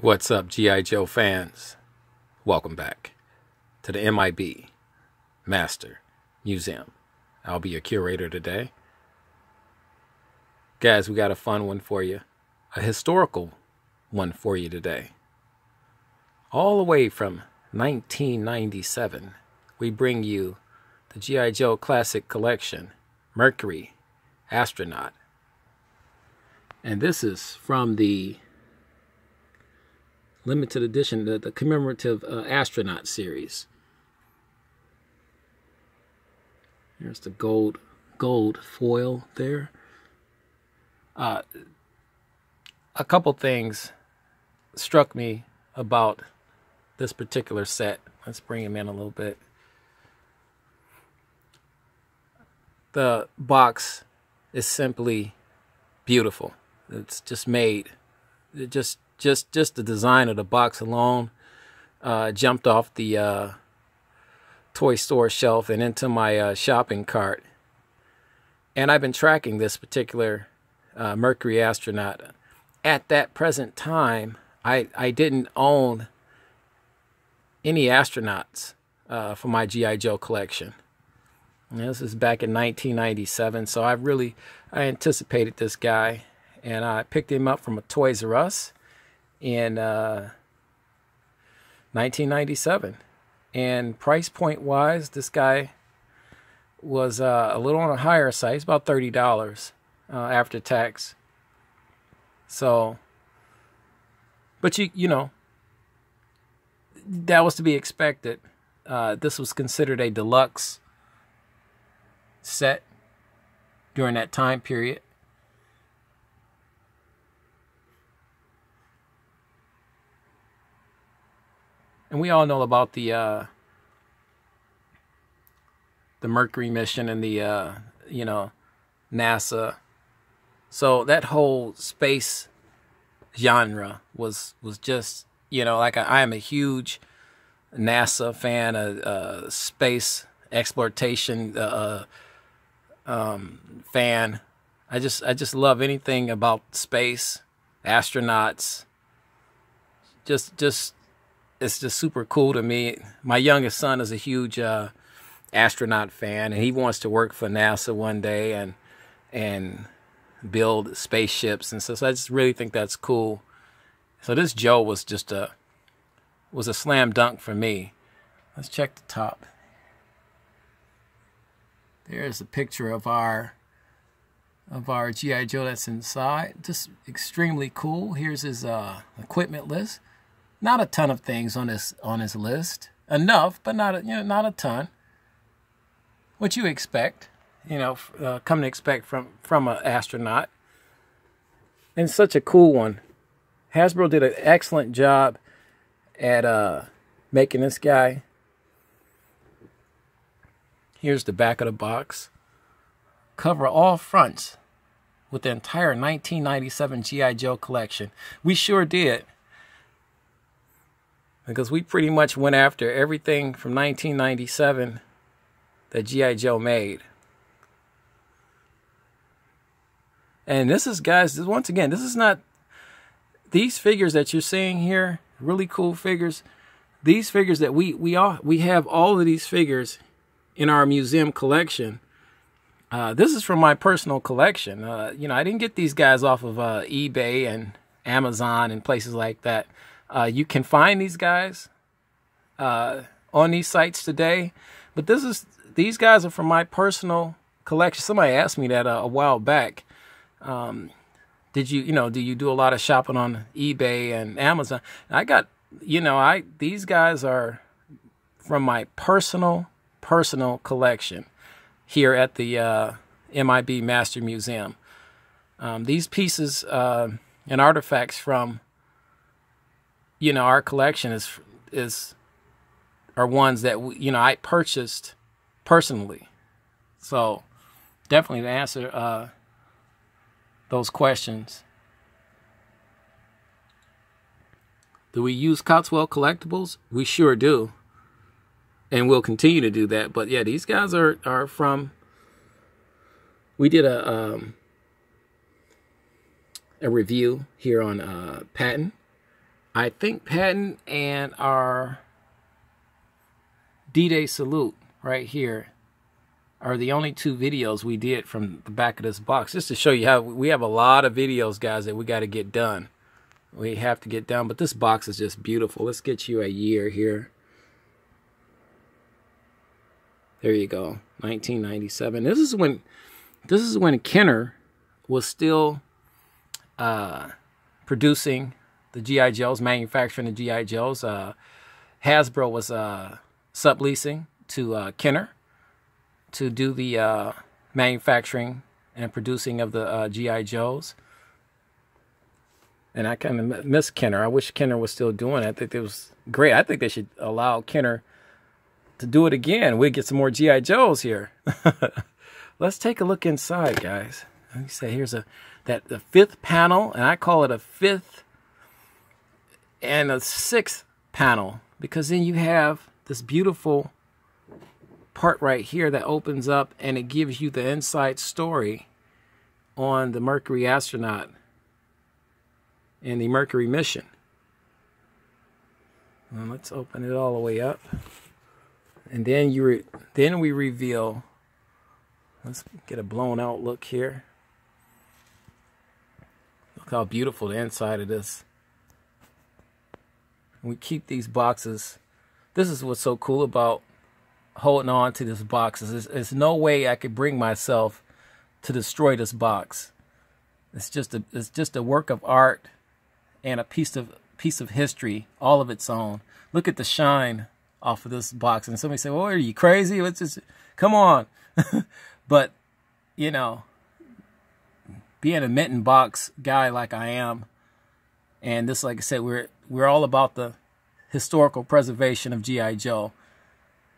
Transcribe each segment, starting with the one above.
What's up, Gi.Joe fans? Welcome back to the M.I.B. Master Museum. I'll be your curator today. Guys, we got a fun one for you. A historical one for you today. All the way from 1997, we bring you the G.I. Joe Classic Collection, Mercury Astronaut. And this is from the limited edition, the commemorative astronaut series. There's the gold foil there. A couple things struck me about this particular set. Let's bring him in a little bit. The box is simply beautiful. It's just made. Just the design of the box alone jumped off the toy store shelf and into my shopping cart. And I've been tracking this particular Mercury Astronaut. At that present time, I didn't own any astronauts for my G.I. Joe collection. And this is back in 1997, so I anticipated this guy, and I picked him up from a Toys R Us in 1997. And price point wise, this guy was a little on the higher side. It's about $30 after tax. So, but you know, that was to be expected. This was considered a deluxe set during that time period. And we all know about the Mercury mission and the NASA. So that whole space genre was just, like I am a huge NASA fan, space exploitation fan. I just love anything about space, astronauts. It's just super cool to me. My youngest son is a huge astronaut fan, and he wants to work for NASA one day and build spaceships, and so I just really think that's cool. So this Joe was just a slam dunk for me. Let's check the top. There's a picture of our G.I. Joe that's inside. Just extremely cool. Here's his equipment list. Not a ton of things on his list. Enough, but not a ton. What you expect, come to expect from an astronaut. And such a cool one. Hasbro did an excellent job at making this guy. Here's the back of the box. Cover all fronts with the entire 1997 G.I. Joe collection. We sure did. Because we pretty much went after everything from 1997 that G.I. Joe made. And this is, guys, once again, this is not, these figures that you're seeing here, really cool figures. These figures that we have all of these figures in our museum collection. This is from my personal collection. I didn't get these guys off of eBay and Amazon and places like that. You can find these guys on these sites today, but these guys are from my personal collection. Somebody asked me that a while back. Do you do a lot of shopping on eBay and Amazon? I got, these guys are from my personal collection here at the M.I.B. Master Museum. These pieces and artifacts from our collection are ones that I purchased personally. So definitely to answer those questions. Do we use Cotswold Collectibles? We sure do. And we'll continue to do that. But yeah, these guys are from, we did a review here on Patton. I think Patton and our D-Day salute right here are the only two videos we did from the back of this box. Just to show you how we have a lot of videos, guys, that we got to get done. We have to get done, but this box is just beautiful. Let's get you a year here. There you go, 1997. This is when Kenner was still producing the G.I. Joes, manufacturing the G.I. Joes. Hasbro was subleasing to Kenner to do the manufacturing and producing of the G.I. Joes. And I kind of miss Kenner. I wish Kenner was still doing it. I think it was great. I think they should allow Kenner to do it again. We'd get some more G.I. Joes here. Let's take a look inside, guys. Let me say, here's the fifth panel, and I call it a fifth and a sixth panel, because then you have this beautiful part right here that opens up and it gives you the inside story on the Mercury Astronaut and the Mercury mission. And let's open it all the way up. And then we reveal, let's get a blown out look here. Look how beautiful the inside of this. We keep these boxes. This is what's so cool about holding on to this box. There's no way I could bring myself to destroy this box. It's just a work of art and a piece of history, all of its own. Look at the shine off of this box, and somebody say, well, are you crazy? It's just, come on. But you know, being a mint and box guy like I am, and this, like I said, we're all about the historical preservation of G.I. Joe.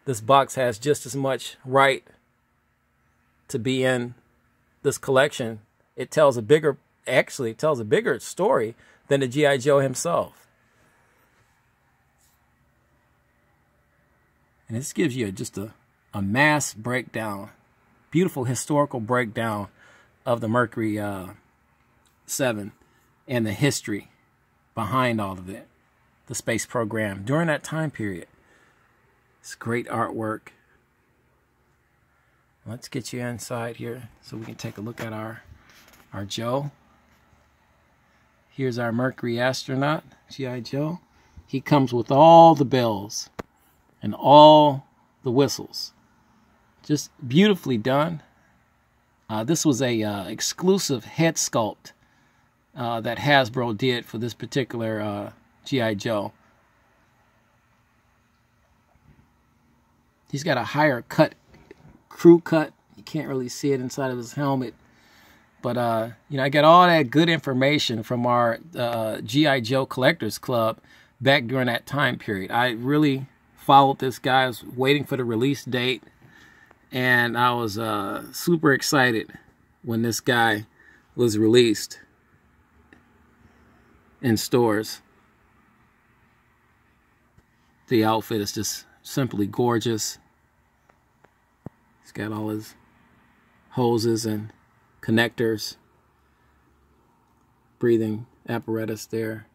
This box has just as much right to be in this collection. It tells a bigger, actually it tells a bigger story than the G.I. Joe himself. And this gives you just a mass breakdown, beautiful historical breakdown of the Mercury 7 and the history behind all of it, the space program during that time period. It's great artwork. Let's get you inside here so we can take a look at our Joe. Here's our Mercury Astronaut, G.I. Joe. He comes with all the bells and all the whistles. Just beautifully done. This was a exclusive head sculpt that Hasbro did for this particular G.I. Joe. He's got a higher cut, crew cut. You can't really see it inside of his helmet. But, you know, I got all that good information from our G.I. Joe Collectors Club back during that time period. I really followed this guy. I was waiting for the release date. And I was super excited when this guy was released in stores. The outfit is just simply gorgeous. He's got all his hoses and connectors, breathing apparatus there,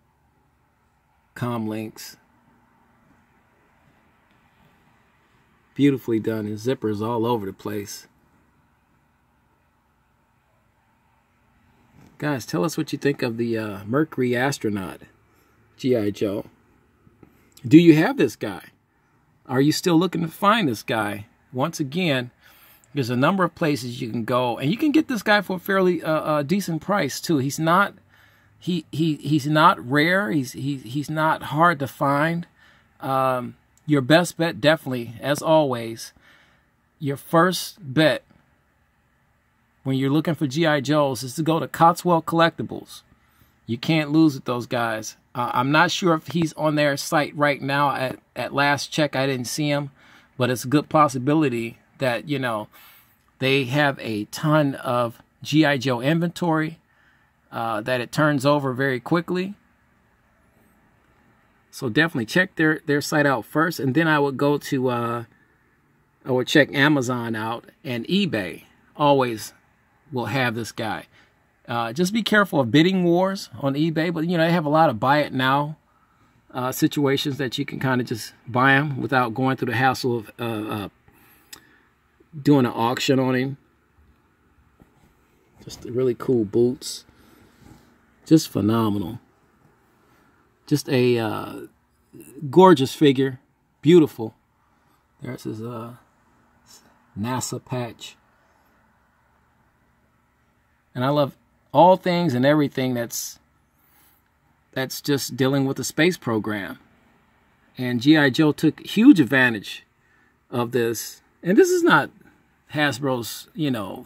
comm links. Beautifully done. His zippers all over the place. Guys, tell us what you think of the Mercury Astronaut, G.I. Joe. Do you have this guy? Are you still looking to find this guy? Once again, there's a number of places you can go, and you can get this guy for a fairly decent price too. He's not he's not rare. He's not hard to find. Your best bet, definitely, as always, your first bet when you're looking for G.I. Joes is to go to Cotswold Collectibles. You can't lose with those guys. I'm not sure if he's on their site right now. At last check, I didn't see him, but it's a good possibility that, you know, they have a ton of G.I. Joe inventory that it turns over very quickly. So definitely check their site out first, and then I would go to I would check Amazon out, and eBay always will have this guy. Just be careful of bidding wars on eBay, but you know, they have a lot of buy it now situations that you can kind of just buy him without going through the hassle of doing an auction on him. Just really cool boots. Just phenomenal. Just a gorgeous figure. Beautiful. There's his NASA patch. And I love all things and everything that's just dealing with the space program. And G.I. Joe took huge advantage of this. And this is not Hasbro's,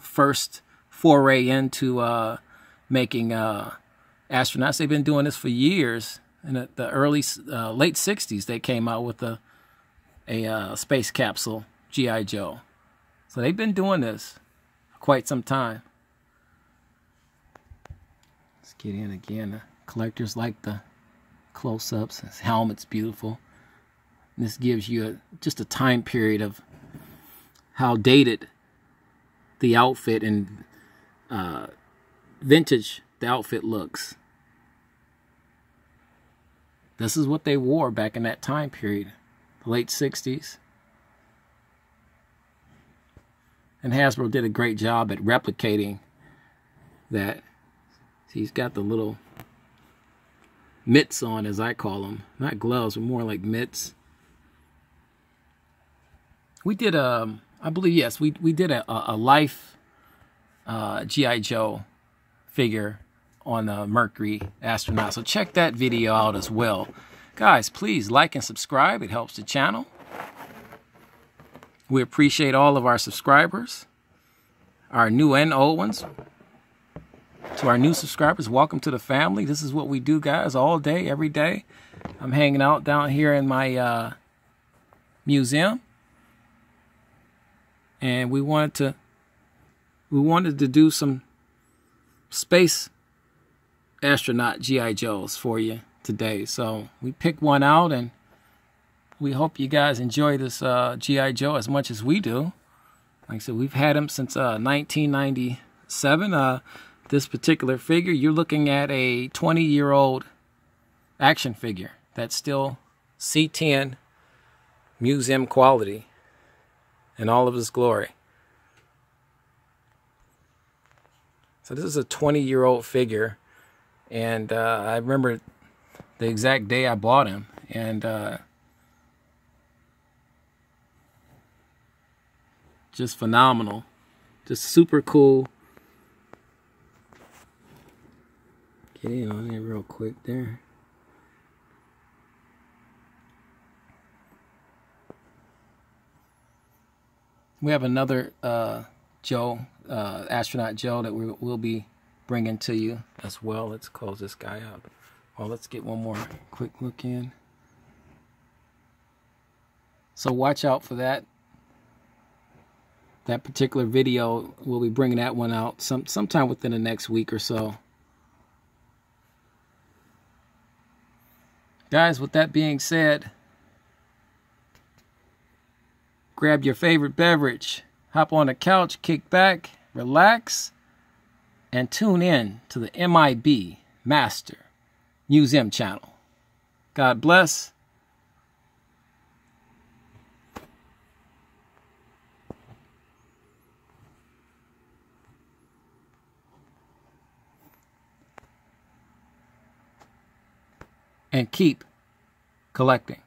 first foray into making astronauts. They've been doing this for years. In the early, late 60s, they came out with a space capsule, G.I. Joe. So they've been doing this for quite some time. Let's get in again. The collectors like the close-ups. His helmet's beautiful. And this gives you just a time period of how dated the outfit and vintage the outfit looks. This is what they wore back in that time period, the late 60s. And Hasbro did a great job at replicating that. He's got the little mitts on, as I call them. Not gloves, but more like mitts. We did I believe, yes, we did a life G.I. Joe figure on the Mercury Astronaut. So check that video out as well. Guys, please like and subscribe. It helps the channel. We appreciate all of our subscribers, our new and old ones. To our new subscribers, welcome to the family. This is what we do, guys, all day, every day. I'm hanging out down here in my museum. And we wanted to do some space astronaut G.I. Joes for you today. So we picked one out, and we hope you guys enjoy this G.I. Joe as much as we do. Like I said, we've had him since 1997. This particular figure, you're looking at a 20-year-old action figure that's still C10 museum quality in all of its glory. So this is a 20-year-old figure, and I remember the exact day I bought him, and just phenomenal, just super cool. Get in on there real quick there. We have another Joe, Astronaut Joe, that we'll be bringing to you as well. Let's close this guy up. Well, let's get one more quick look in. So watch out for that. That particular video, we'll be bringing that one out sometime within the next week or so. Guys, with that being said, grab your favorite beverage, hop on the couch, kick back, relax, and tune in to the M.I.B. Master Museum channel. God bless. And keep collecting.